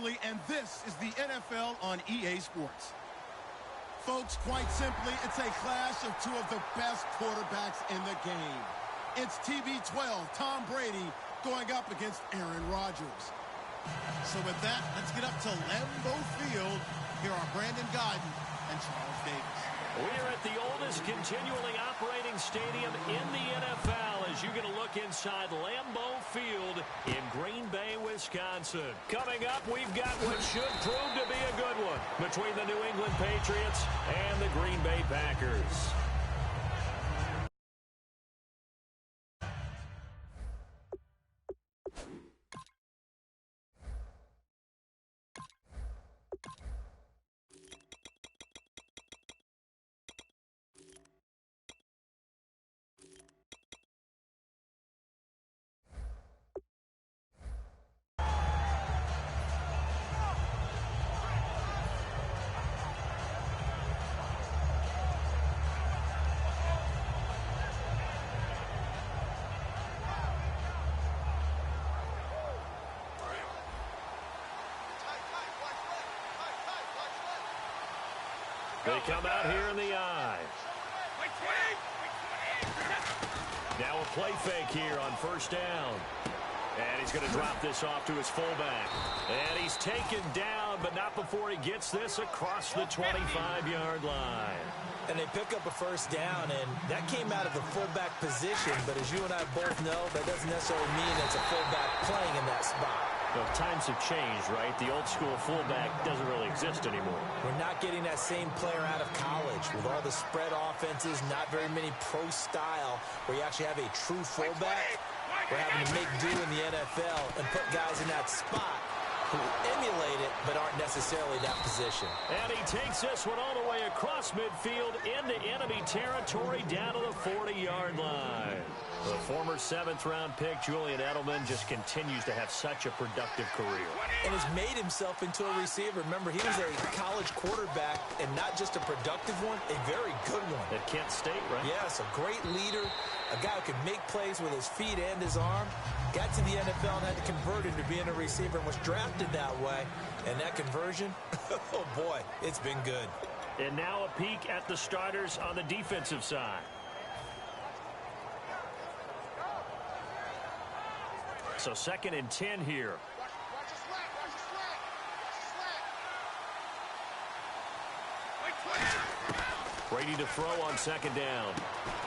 Presley, and this is the NFL on EA Sports. Folks, quite simply, it's a clash of two of the best quarterbacks in the game. It's TB12, Tom Brady, going up against Aaron Rodgers. So with that, let's get up to Lambeau Field. Here are Brandon Gaudin and Charles Davis. We're at the oldest continually operating stadium in the NFL as you get a look inside Lambeau Field in Green Bay, Wisconsin. Coming up, we've got what should prove to be a good one between the New England Patriots and the Green Bay Packers. They come out here in the eye. Now a play fake here on first down. And he's going to drop this off to his fullback. And he's taken down, but not before he gets this across the 25-yard line. And they pick up a first down, and that came out of the fullback position. But as you and I both know, that doesn't necessarily mean it's a fullback playing in that spot. Well, times have changed, right? The old-school fullback doesn't really exist anymore. We're not getting that same player out of college. With all the spread offenses, not very many pro style, where you actually have a true fullback. We're having to make do in the NFL and put guys in that spot who emulate it but aren't necessarily that position. And he takes this one all the way across midfield into enemy territory down to the 40-yard line. The former 7th-round pick, Julian Edelman, just continues to have such a productive career. And has made himself into a receiver. Remember, he was a college quarterback, and not just a productive one, a very good one. At Kent State, right? Yes, a great leader, a guy who could make plays with his feet and his arm. Got to the NFL and had to convert into being a receiver and was drafted that way. And that conversion, oh boy, it's been good. And now a peek at the starters on the defensive side. So 2nd and 10 here. Brady to throw on 2nd down.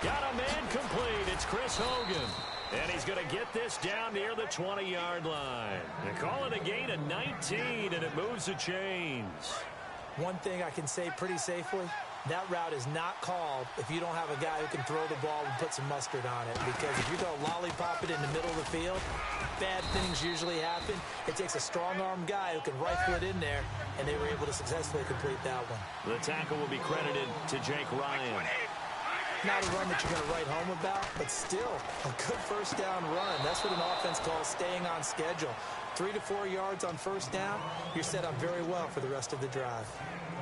Got a man complete. It's Chris Hogan. And he's going to get this down near the 20-yard line. They call it a gain of 19, and it moves the chains. One thing I can say pretty safely, that route is not called if you don't have a guy who can throw the ball and put some mustard on it. Because if you go lollipop it in the middle of the field, bad things usually happen. It takes a strong-arm guy who can rifle it in there, and they were able to successfully complete that one. The tackle will be credited to Jake Ryan. Not a run that you're going to write home about, but still a good first down run. That's what an offense calls staying on schedule. 3 to 4 yards on first down, you're set up very well for the rest of the drive.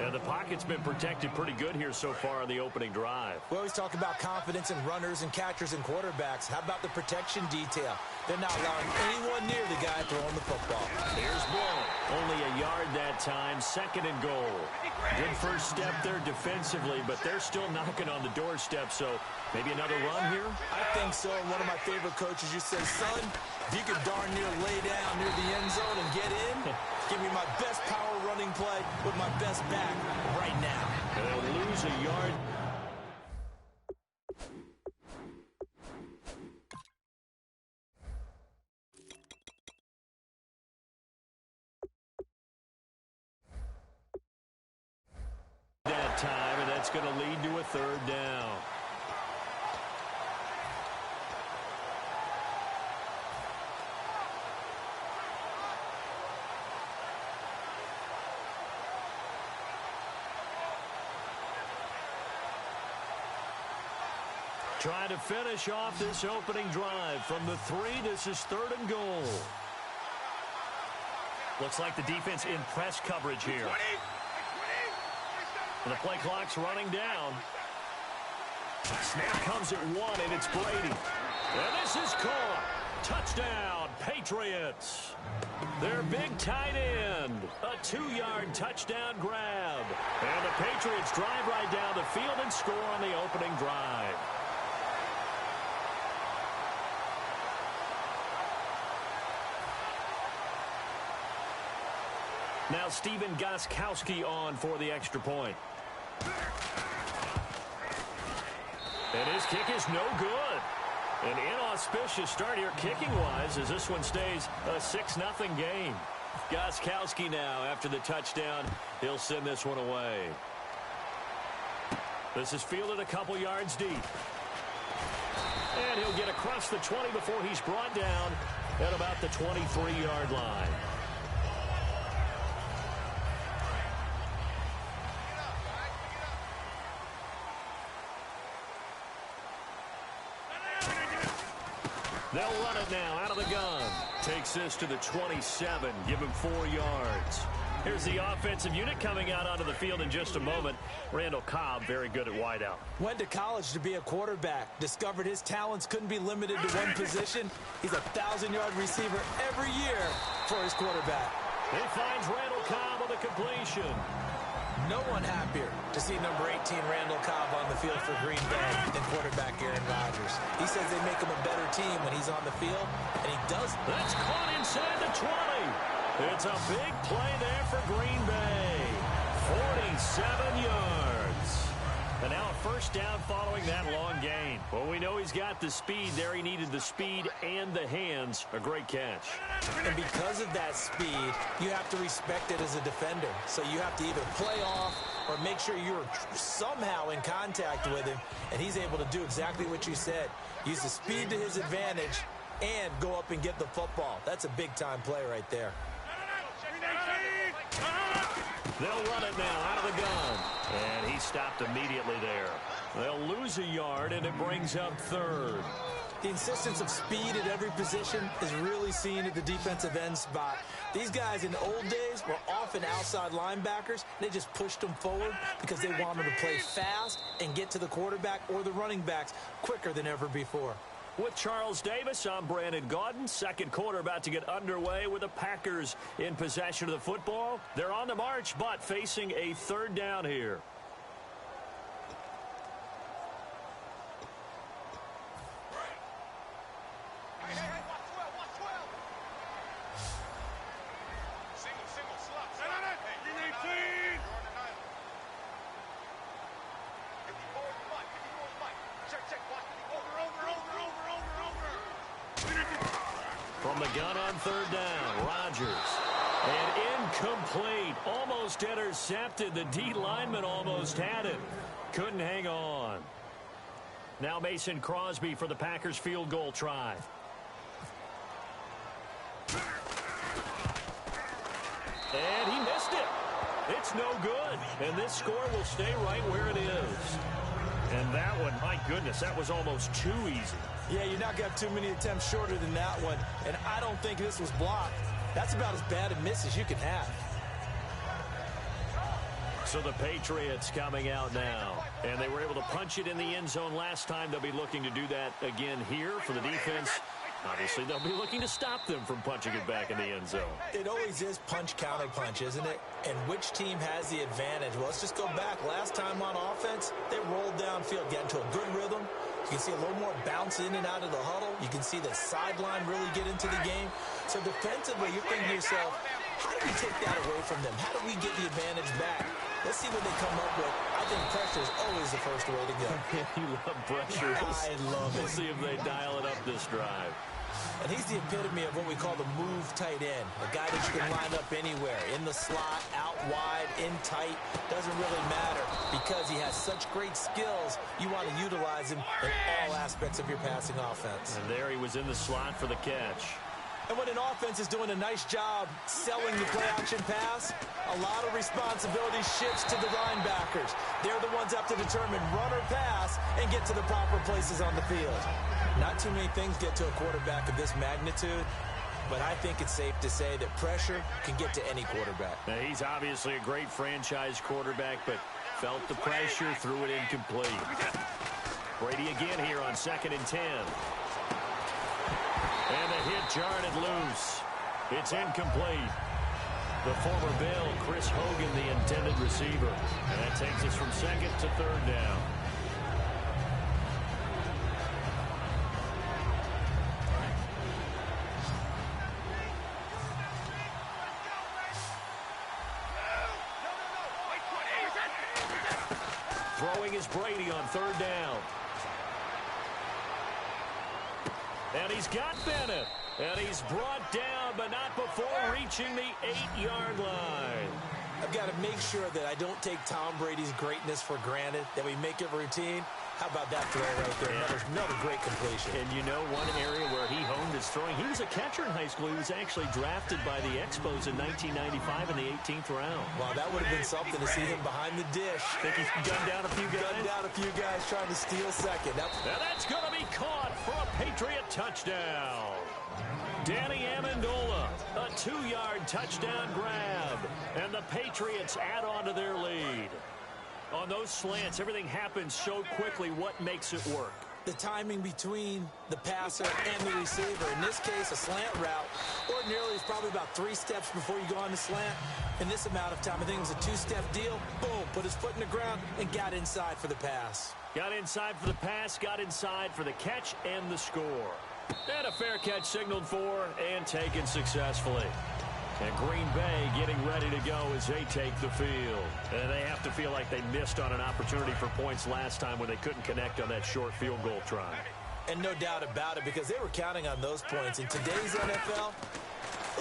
And the pocket's been protected pretty good here so far on the opening drive. We always talk about confidence in runners and catchers and quarterbacks. How about the protection detail? They're not allowing anyone near the guy throwing the football. Here's Bull. Only a yard that time, 2nd and goal. Good first step there defensively, but they're still knocking on the doorstep, so maybe another run here? I think so. One of my favorite coaches used to say, son, if you could darn near lay down near the end zone and get in, give me my best power running play with my best back right now. And they'll lose a yard. That time, and that's going to lead to a 3rd down. Trying to finish off this opening drive from the 3. This is 3rd and goal. Looks like the defense in press coverage here. And the play clock's running down. Snap comes at 1, and it's Brady. And this is caught. Touchdown, Patriots. Their big tight end. A 2-yard touchdown grab. And the Patriots drive right down the field and score on the opening drive. Now Steven Gostkowski on for the extra point. And his kick is no good. An inauspicious start here kicking-wise as this one stays a 6-0 game. Gostkowski now after the touchdown. He'll send this one away. This is fielded a couple yards deep. And he'll get across the 20 before he's brought down at about the 23-yard line. They'll run it now out of the gun. Takes this to the 27. Give him 4 yards. Here's the offensive unit coming out onto the field in just a moment. Randall Cobb, very good at wideout. Went to college to be a quarterback. Discovered his talents couldn't be limited to one position. He's a 1,000-yard receiver every year for his quarterback. He finds Randall Cobb on the completion. No one happier to see number 18 Randall Cobb on the field for Green Bay than quarterback Aaron Rodgers. He says they make him a better team when he's on the field, and he does. That's caught inside the 20. It's a big play there for Green Bay. 47 yards. And now a first down following that long gain. Well, we know he's got the speed there. He needed the speed and the hands. A great catch. And because of that speed, you have to respect it as a defender. So you have to either play off or make sure you're somehow in contact with him. And he's able to do exactly what you said. Use the speed to his advantage and go up and get the football. That's a big-time play right there. They'll run it now out of the gun. And he stopped immediately there. They'll lose a yard, and it brings up third. The insistence of speed at every position is really seen at the defensive end spot. These guys in the old days were often outside linebackers. They just pushed them forward because they wanted to play fast and get to the quarterback or the running backs quicker than ever before. With Charles Davis, I'm Brandon Gaudin. Second quarter about to get underway with the Packers in possession of the football. They're on the march, but facing a third down here. From the gun on third down, Rodgers. And incomplete. Almost intercepted. The D lineman almost had it. Couldn't hang on. Now Mason Crosby for the Packers field goal try. And he missed it. It's no good. And this score will stay right where it is. And that one, my goodness, that was almost too easy. Yeah, you're not going to have too many attempts shorter than that one. And I don't think this was blocked. That's about as bad a miss as you can have. So the Patriots coming out now. And they were able to punch it in the end zone last time. They'll be looking to do that again here for the defense. Obviously, they'll be looking to stop them from punching it back in the end zone. It always is punch-counter-punch, isn't it? And which team has the advantage? Well, let's just go back. Last time on offense, they rolled downfield, got into a good rhythm. You can see a little more bounce in and out of the huddle. You can see the sideline really get into the game. So defensively, you're thinking to yourself, how do we take that away from them? How do we get the advantage back? Let's see what they come up with. I think pressure is always the first way to go. You love pressure. I love it. We'll see if they dial it up this drive. And he's the epitome of what we call the move tight end. A guy that you can line up anywhere. In the slot, out wide, in tight. Doesn't really matter because he has such great skills. You want to utilize him in all aspects of your passing offense. And there he was in the slot for the catch. And when an offense is doing a nice job selling the play-action pass, a lot of responsibility shifts to the linebackers. They're the ones that have to determine run or pass and get to the proper places on the field. Not too many things get to a quarterback of this magnitude, but I think it's safe to say that pressure can get to any quarterback. Now, he's obviously a great franchise quarterback, but felt the pressure, threw it incomplete. Brady again here on 2nd and 10. And the hit jarred it loose. It's incomplete. The former Bill, Chris Hogan, the intended receiver. And that takes us from second to third down. Throwing is Brady on third down. And he's got Bennett. And he's brought down, but not before reaching the 8-yard line. I've got to make sure that I don't take Tom Brady's greatness for granted, that we make it routine. How about that throw right there? Another great completion. And you know one area where he honed his throwing? He was a catcher in high school. He was actually drafted by the Expos in 1995 in the 18th round. Wow, that would have been something to see him behind the dish. Think he's gunned down a few guys? Gunned down a few guys trying to steal second. And that's going to be caught for a Patriot touchdown. Danny Amendola, a 2-yard touchdown grab. And the Patriots add on to their lead. On those slants, everything happens so quickly. What makes it work? The timing between the passer and the receiver. In this case, a slant route. Ordinarily, it's probably about 3 steps before you go on the slant. In this amount of time, I think it was a 2-step deal. Boom, put his foot in the ground and got inside for the pass. Got inside for the pass, got inside for the catch and the score. And a fair catch signaled for and taken successfully. And Green Bay getting ready to go as they take the field. And they have to feel like they missed on an opportunity for points last time when they couldn't connect on that short field goal try. And no doubt about it, because they were counting on those points. In today's NFL,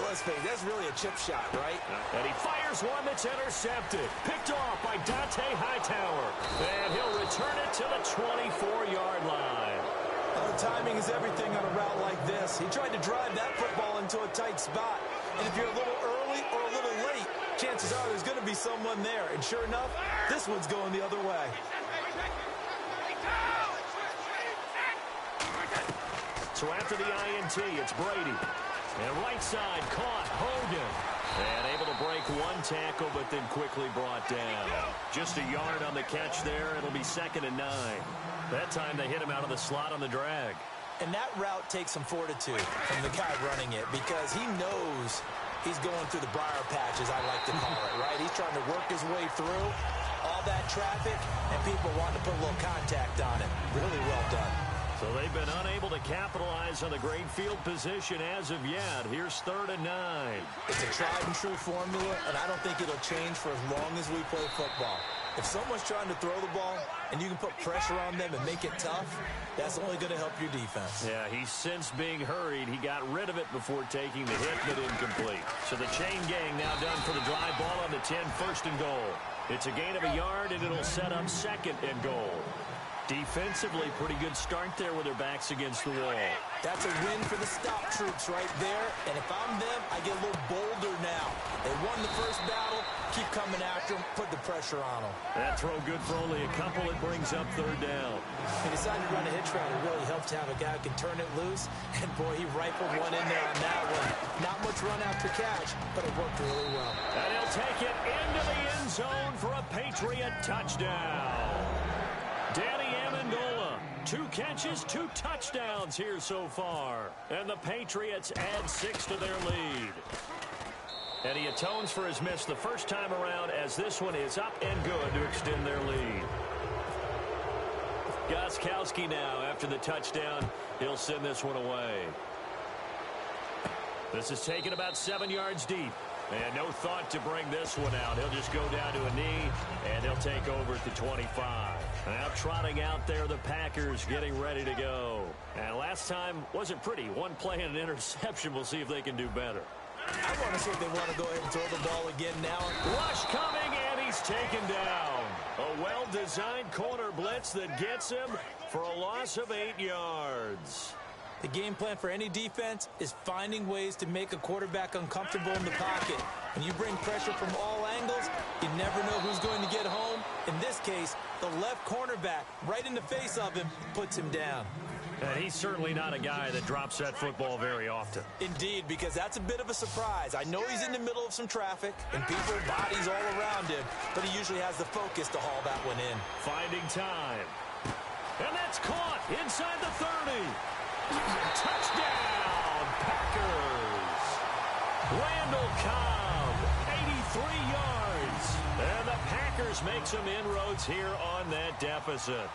let's face it, that's really a chip shot, right? And he fires one that's intercepted. Picked off by Dante Hightower. And he'll return it to the 24-yard line. Timing is everything on a route like this. He tried to drive that football into a tight spot. And if you're a little early or a little late, chances are there's going to be someone there. And sure enough, this one's going the other way. So after the INT, it's Brady. And right side, caught Hogan. And able to break one tackle, but then quickly brought down. Just a yard on the catch there. It'll be 2nd and 9. That time they hit him out of the slot on the drag. And that route takes some fortitude from the guy running it, because he knows he's going through the briar patch, as I like to call it, right? He's trying to work his way through all that traffic, and people want to put a little contact on it. Really well done. So they've been unable to capitalize on the great field position as of yet. Here's 3rd and 9. It's a tried and true formula, and I don't think it'll change for as long as we play football. If someone's trying to throw the ball and you can put pressure on them and make it tough, that's only going to help your defense. Yeah, he's since being hurried. He got rid of it before taking the hit, but incomplete. So the chain gang now done for the drive ball on the 10, 1st and goal. It's a gain of a yard, and it'll set up 2nd and goal. Defensively, pretty good start there with their backs against the wall. That's a win for the stop troops right there. And if I'm them, I get a little bolder now. They won the first battle. Keep coming after them. Put the pressure on them. That throw good for only a couple. It brings up 3rd down. He decided to run a hitch route. It really helps to have a guy who can turn it loose. And, boy, he rifled one in there on that one. Not much run after catch, but it worked really well. And he'll take it into the end zone for a Patriot touchdown. Danny Amendola, 2 catches, 2 touchdowns here so far. And the Patriots add 6 to their lead. And he atones for his miss the first time around, as this one is up and good to extend their lead. Gostkowski now, after the touchdown, he'll send this one away. This is taken about 7 yards deep. And no thought to bring this one out. He'll just go down to a knee, and he'll take over at the 25. Now trotting out there, the Packers getting ready to go. And last time wasn't pretty. One play and an interception. We'll see if they can do better. I want to see if they want to go ahead and throw the ball again now. Rush coming, and he's taken down. A well-designed corner blitz that gets him for a loss of 8 yards. The game plan for any defense is finding ways to make a quarterback uncomfortable in the pocket. When you bring pressure from all angles, you never know who's going to get home. In this case, the left cornerback, right in the face of him, puts him down. And he's certainly not a guy that drops that football very often. Indeed, because that's a bit of a surprise. I know he's in the middle of some traffic and people, bodies all around him, but he usually has the focus to haul that one in. Finding time. And that's caught inside the 30. Touchdown, Packers. Randall Cobb, 83 yards. And the Packers make some inroads here on that deficit.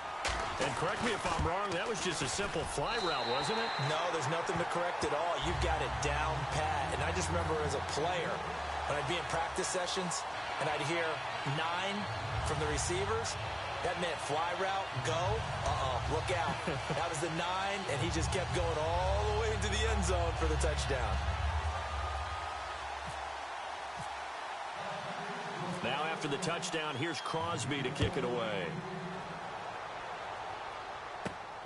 And correct me if I'm wrong, that was just a simple fly route, wasn't it? No, there's nothing to correct at all. You got it down pat. And I just remember as a player, when I'd be in practice sessions and I'd hear 9 from the receivers, that meant fly route, go, look out. That was the 9, and he just kept going all the way into the end zone for the touchdown. Now after the touchdown, here's Crosby to kick it away.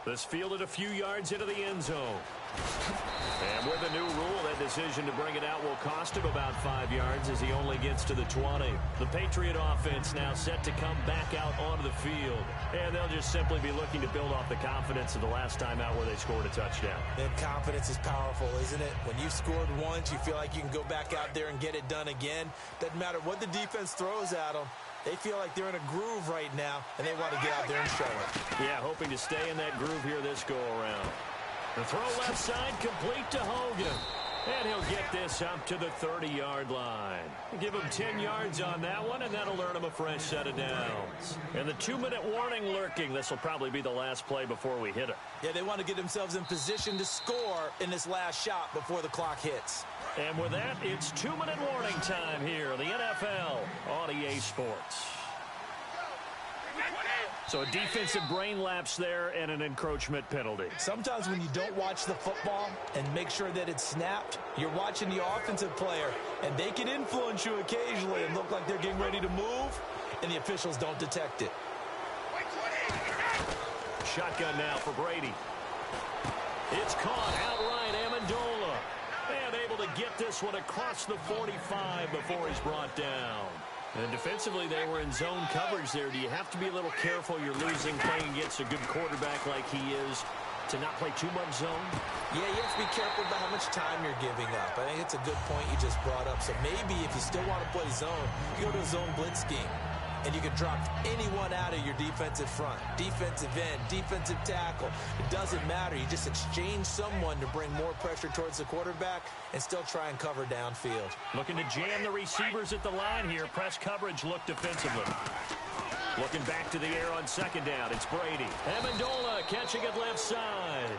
This fielded a few yards into the end zone. And with the new rule, that decision to bring it out will cost him about 5 yards as he only gets to the 20. The Patriot offense now set to come back out onto the field. And they'll just simply be looking to build off the confidence of the last time out where they scored a touchdown. And confidence is powerful, isn't it? When you've scored once, you feel like you can go back out there and get it done again. Doesn't matter what the defense throws at them. They feel like they're in a groove right now, and they want to get out there and show it. Yeah, hoping to stay in that groove here this go-around. The throw left side complete to Hogan. And he'll get this up to the 30-yard line. Give him 10 yards on that one, and that'll earn him a fresh set of downs. And the 2-minute warning lurking. This will probably be the last play before we hit it. Yeah, they want to get themselves in position to score in this last shot before the clock hits. And with that, it's 2-minute warning time here. The NFL on EA Sports. So a defensive brain lapse there and an encroachment penalty. Sometimes when you don't watch the football and make sure that it's snapped, you're watching the offensive player, and they can influence you occasionally and look like they're getting ready to move, and the officials don't detect it. Shotgun now for Brady. It's caught outright, Amendola. And able to get this one across the 45 before he's brought down. And defensively, they were in zone coverage there. Do you have to be a little careful? You're losing playing against a good quarterback like he is to not play too much zone? Yeah, you have to be careful about how much time you're giving up. I think it's a good point you just brought up. So maybe if you still want to play zone, you go to a zone blitz scheme. And you can drop anyone out of your defensive front, defensive end, defensive tackle. It doesn't matter. You just exchange someone to bring more pressure towards the quarterback and still try and cover downfield. Looking to jam the receivers at the line here. Press coverage look defensively. Looking back to the air on second down. It's Brady. Amendola catching it left side.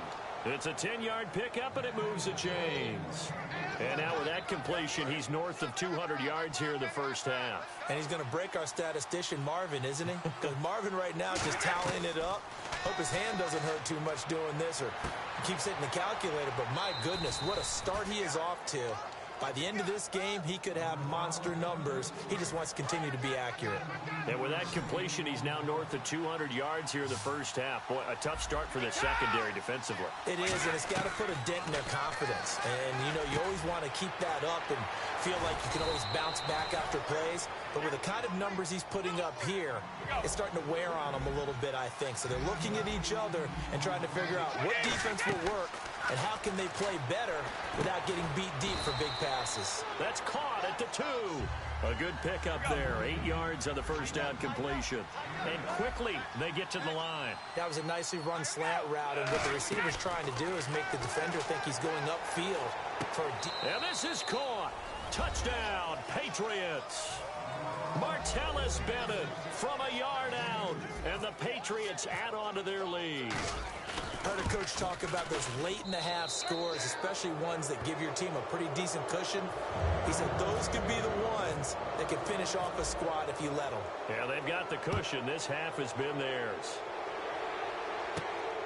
It's a 10-yard pickup, and it moves the chains. And now with that completion, he's north of 200 yards here in the first half. And he's going to break our statistician, Marvin, isn't he? Because Marvin right now just tallying it up. Hope his hand doesn't hurt too much doing this or keeps hitting the calculator. But my goodness, what a start he is off to. By the end of this game, he could have monster numbers. He just wants to continue to be accurate. And with that completion, he's now north of 200 yards here in the first half. Boy, a tough start for the secondary defensively. It is, and it's got to put a dent in their confidence. And, you know, you always want to keep that up and feel like you can always bounce back after plays. But with the kind of numbers he's putting up here, it's starting to wear on them a little bit, I think. So they're looking at each other and trying to figure out what defense will work and how can they play better without getting beat deep for big passes. That's caught at the 2. A good pickup there. 8 yards on the first down completion. And quickly, they get to the line. That was a nicely run slant route, and what the receiver's trying to do is make the defender think he's going upfield for a deep. And this is caught. Touchdown, Patriots. Martellus Bennett from a yard out. And the Patriots add on to their lead. Heard a coach talk about those late-in-the-half scores, especially ones that give your team a pretty decent cushion. He said those could be the ones that could finish off a squad if you let them. Yeah, they've got the cushion. This half has been theirs.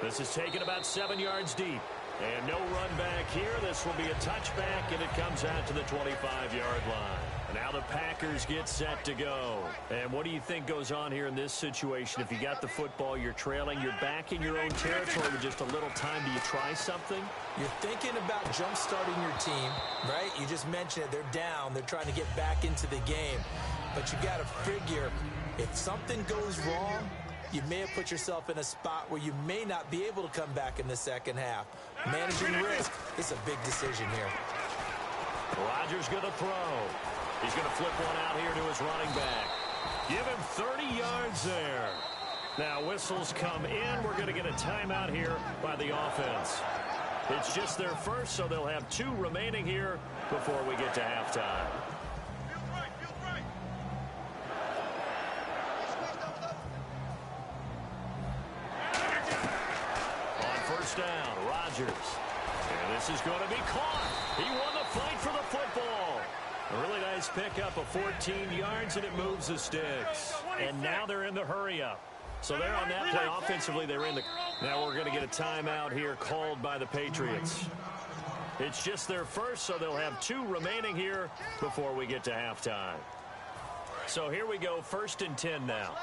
This is taken about 7 yards deep. And no run back here. This will be a touchback, and it comes out to the 25-yard line. And now the Packers get set to go. And what do you think goes on here in this situation? If you got the football, you're trailing, you're back in your own territory with just a little time. Do you try something? You're thinking about jump-starting your team, right? You just mentioned it. They're down. They're trying to get back into the game. But you got to figure, if something goes wrong, you may have put yourself in a spot where you may not be able to come back in the second half. Managing risk is a big decision here. Rodgers going to throw. He's going to flip one out here to his running back. Give him 30 yards there. Now whistles come in. We're going to get a timeout here by the offense. It's just their first, so they'll have 2 remaining here before we get to halftime. On first down, Rodgers. And this is going to be caught. He won the fight for the football. A really nice pickup of 14 yards, and it moves the sticks. And now they're in the hurry-up. So they're on that play offensively. They're in the... Now we're going to get a timeout here called by the Patriots. It's just their first, so they'll have 2 remaining here before we get to halftime. So here we go, 1st and 10 now.